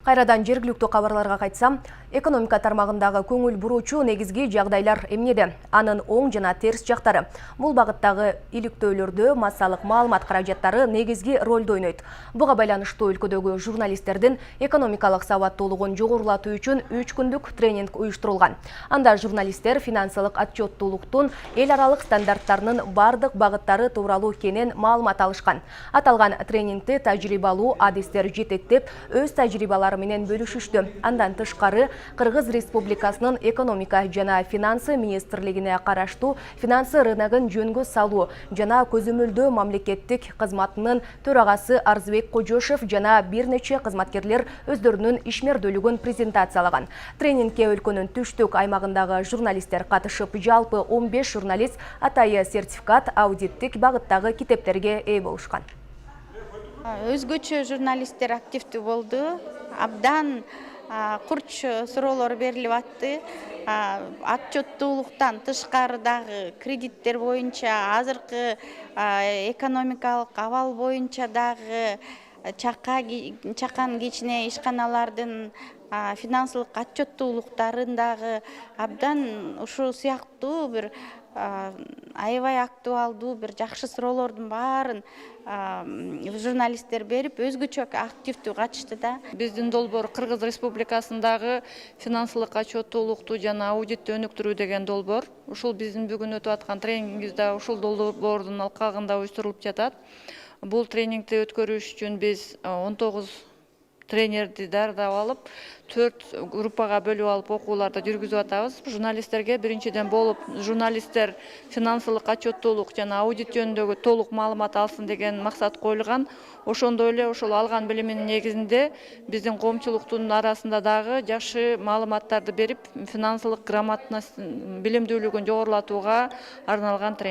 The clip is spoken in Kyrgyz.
Кайрадан жергиликтүү кабарларга кайтсам, экономика тармагындагы көңүл буруучу негизги жагдайлар эмнеде? Анын оң жана терс жактары. Бул багыттагы иликтөөлөрдө массалык маалымат каражаттары негизги ролду ойнойт. Буга байланыштуу өлкөдөгү журналисттердин экономикалык сабаттуулугун жогорулатуу үчүн 3 күндүк тренинг уюштурулган. Анда журналисттер финансылык отчеттуулуктун эл аралык стандарттарынын бардык багыттары тууралуу кенен маалымат алышкан. Аталган тренингти тажрыйбалуу адистер жетектеп, өз тажрыйбалары менен бөлүшүштү. Андан тышкары Кыргыз Республикасынын экономика жана финансы министрлигине караштуу финансы рыногун жөнгө салуу жана көзөмөлдөө мамлекеттик кызматынын төрагасы Арзыбек Кожошев жана бир нече кызматкерлер өздөрүнүн ишмердүүлүгүн презентациялаган. Тренингке өлкөнүн түштүк аймагындагы журналисттер катышып, жалпы 15 журналист атайы сертификат, аудиттик багыттагы китептерге ээ болушкан. Өзгөчө журналисттер активдүү болду. Абдан курч суроолор берилип атты. Отчеттуулуктан тышкары дагы кредиттер боюнча, азыркы экономикалык абал боюнча дагы чакан кичине ишканалардын финансылык отчеттуулуктарын дагы абдан ушул сыяктуу бир аябай актуалдуу бир жакшы суроолордун баарын журналисттер берип, өзгөчө активдүү катышты да. Биздин долбоор Кыргыз Республикасындагы финансылык отчеттуулукту жана аудитти өнүктүрүү деген долбоор. Ушул биздин бүгүн өтүп аткан тренингибизде ушул долбоордун алкагында уюштурулуп жатат. Бул тренингди өткөрүш үчүн биз 19 тренерди дардап алып, 4 группага бөлүп алып окууларды жүргүзүп атабыз. Журналисттерге биринчиден болуп, журналисттер финансылык отчеттуулук жана аудит жөнүндөгү толук маалымат алсын деген максат коюлган. Ошондой эле ошол алган билиминин негизинде биздин коомчулуктун арасында дагы жакшы маалыматтарды берип, финансылык грамотность билимдүүлүгүн жогорулатууга арналган тренинг.